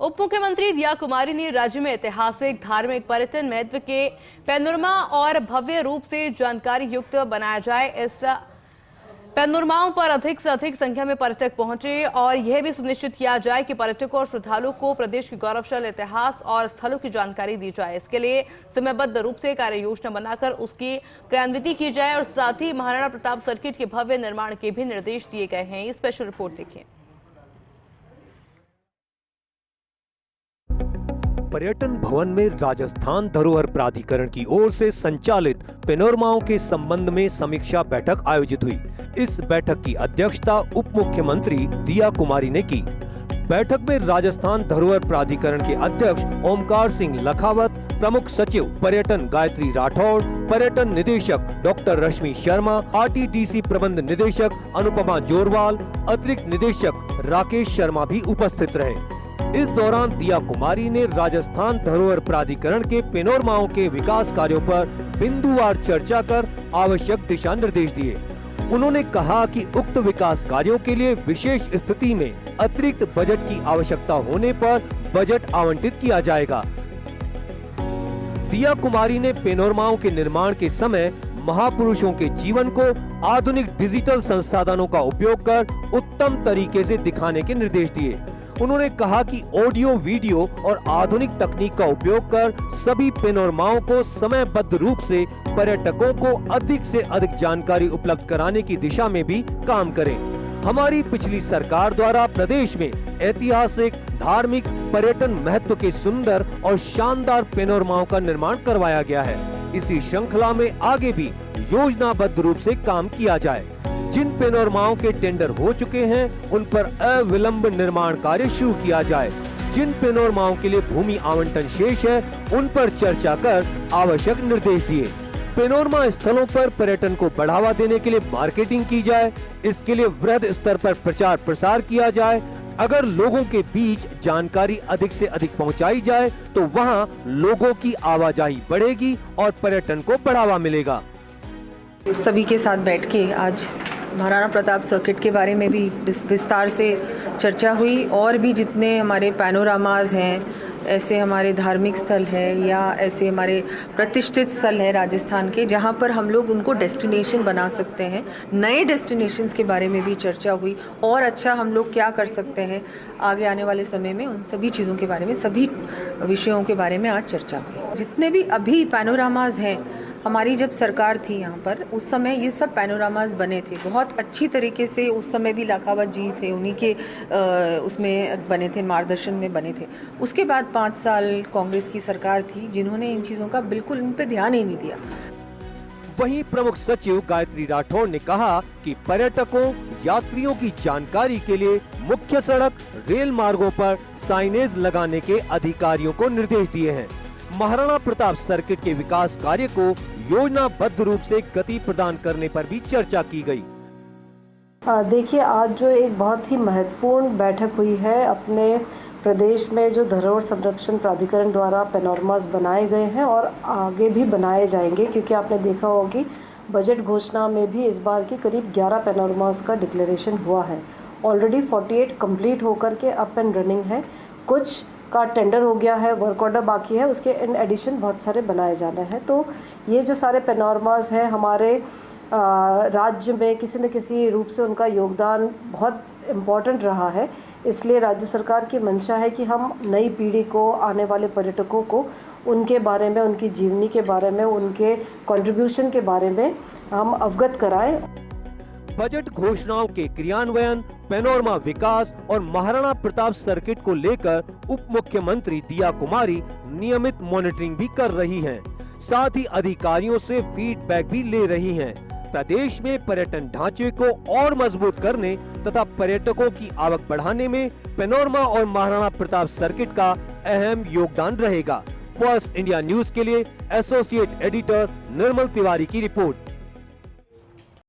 उप मुख्यमंत्री दिया कुमारी ने राज्य में ऐतिहासिक, धार्मिक, पर्यटन महत्व के पैनोरमा और भव्य रूप से जानकारी युक्त बनाया जाए। इस पैनोरमाओं पर अधिक से अधिक संख्या में पर्यटक पहुंचे और यह भी सुनिश्चित किया जाए कि पर्यटकों और श्रद्धालुओं को प्रदेश के गौरवशाली इतिहास और स्थलों की जानकारी दी जाए। इसके लिए समयबद्ध रूप से कार्य योजना बनाकर उसकी क्रियान्विति की जाए और साथ ही महाराणा प्रताप सर्किट के भव्य निर्माण के भी निर्देश दिए गए हैं। ये स्पेशल रिपोर्ट देखिए। पर्यटन भवन में राजस्थान धरोहर प्राधिकरण की ओर से संचालित पैनोरमाओं के संबंध में समीक्षा बैठक आयोजित हुई। इस बैठक की अध्यक्षता उप मुख्यमंत्री दिया कुमारी ने की। बैठक में राजस्थान धरोहर प्राधिकरण के अध्यक्ष ओमकार सिंह लखावत, प्रमुख सचिव पर्यटन गायत्री राठौड़, पर्यटन निदेशक डॉक्टर रश्मि शर्मा, आरटीडीसी प्रबंध निदेशक अनुपमा जोरवाल, अतिरिक्त निदेशक राकेश शर्मा भी उपस्थित रहे। इस दौरान दिया कुमारी ने राजस्थान धरोहर प्राधिकरण के पैनोरमाओं के विकास कार्यों पर बिंदुवार चर्चा कर आवश्यक दिशा निर्देश दिए। उन्होंने कहा कि उक्त विकास कार्यों के लिए विशेष स्थिति में अतिरिक्त बजट की आवश्यकता होने पर बजट आवंटित किया जाएगा। दिया कुमारी ने पैनोरमाओं के निर्माण के समय महापुरुषों के जीवन को आधुनिक डिजिटल संसाधनों का उपयोग कर उत्तम तरीके से दिखाने के निर्देश दिए। उन्होंने कहा कि ऑडियो, वीडियो और आधुनिक तकनीक का उपयोग कर सभी पैनोरमाओं को समयबद्ध रूप से पर्यटकों को अधिक से अधिक जानकारी उपलब्ध कराने की दिशा में भी काम करें। हमारी पिछली सरकार द्वारा प्रदेश में ऐतिहासिक, धार्मिक, पर्यटन महत्व के सुंदर और शानदार पैनोरमाओं का निर्माण करवाया गया है। इसी श्रृंखला में आगे भी योजनाबद्ध रूप से काम किया जाए। जिन पैनोरमाओं के टेंडर हो चुके हैं उन पर अविलंब निर्माण कार्य शुरू किया जाए। जिन पैनोरमाओं के लिए भूमि आवंटन शेष है उन पर चर्चा कर आवश्यक निर्देश दिए। पैनोरमा स्थलों पर पर्यटन को बढ़ावा देने के लिए मार्केटिंग की जाए। इसके लिए वृहद स्तर पर प्रचार प्रसार किया जाए। अगर लोगों के बीच जानकारी अधिक से अधिक पहुंचाई जाए तो वहां लोगों की आवाजाही बढ़ेगी और पर्यटन को बढ़ावा मिलेगा। सभी के साथ बैठ के आज महाराणा प्रताप सर्किट के बारे में भी विस्तार से चर्चा हुई और भी जितने हमारे पैनोरामाज हैं, ऐसे हमारे धार्मिक स्थल है या ऐसे हमारे प्रतिष्ठित स्थल है राजस्थान के, जहाँ पर हम लोग उनको डेस्टिनेशन बना सकते हैं। नए डेस्टिनेशंस के बारे में भी चर्चा हुई और अच्छा हम लोग क्या कर सकते हैं आगे आने वाले समय में, उन सभी चीज़ों के बारे में, सभी विषयों के बारे में आज चर्चा हुई। जितने भी अभी पैनोरामाज हैं, हमारी जब सरकार थी यहाँ पर उस समय ये सब पैनोरामाज बने थे बहुत अच्छी तरीके से। उस समय भी लखावत जी थे, उन्हीं के उसमें बने थे, मार्गदर्शन में बने थे। उसके बाद 5 साल कांग्रेस की सरकार थी जिन्होंने इन चीज़ों का बिल्कुल इन पे ध्यान ही नहीं दिया। वहीं प्रमुख सचिव गायत्री राठौड़ ने कहा कि पर्यटकों, यात्रियों की जानकारी के लिए मुख्य सड़क, रेल मार्गों पर साइनेज लगाने के अधिकारियों को निर्देश दिए हैं। महाराणा प्रताप सर्किट के विकास कार्य को योजनाबद्ध रूप से गति प्रदान करने पर भी चर्चा की गई। देखिए, आज जो एक बहुत ही महत्वपूर्ण बैठक हुई है, अपने प्रदेश में जो धरोहर संरक्षण प्राधिकरण द्वारा पैनोरमास बनाए गए हैं और आगे भी बनाए जाएंगे, क्योंकि आपने देखा होगा कि बजट घोषणा में भी इस बार की करीब 11 पैनोरमास का डिक्लेरेशन हुआ है। ऑलरेडी 48 कंप्लीट होकर के अप एंड रनिंग है, कुछ का टेंडर हो गया है, वर्क ऑर्डर बाकी है, उसके इन एडिशन बहुत सारे बनाए जाने हैं। तो ये जो सारे पैनोरमास हैं हमारे राज्य में किसी न किसी रूप से उनका योगदान बहुत इम्पॉर्टेंट रहा है। इसलिए राज्य सरकार की मंशा है कि हम नई पीढ़ी को, आने वाले पर्यटकों को उनके बारे में, उनकी जीवनी के बारे में, उनके कंट्रीब्यूशन के बारे में हम अवगत कराएं। बजट घोषणाओं के क्रियान्वयन, पैनोरमा विकास और महाराणा प्रताप सर्किट को लेकर उप मुख्यमंत्री दिया कुमारी नियमित मॉनिटरिंग भी कर रही हैं। साथ ही अधिकारियों से फीडबैक भी ले रही हैं। प्रदेश में पर्यटन ढांचे को और मजबूत करने तथा पर्यटकों की आवक बढ़ाने में पैनोरमा और महाराणा प्रताप सर्किट का अहम योगदान रहेगा। फर्स्ट इंडिया न्यूज के लिए एसोसिएट एडिटर निर्मल तिवारी की रिपोर्ट।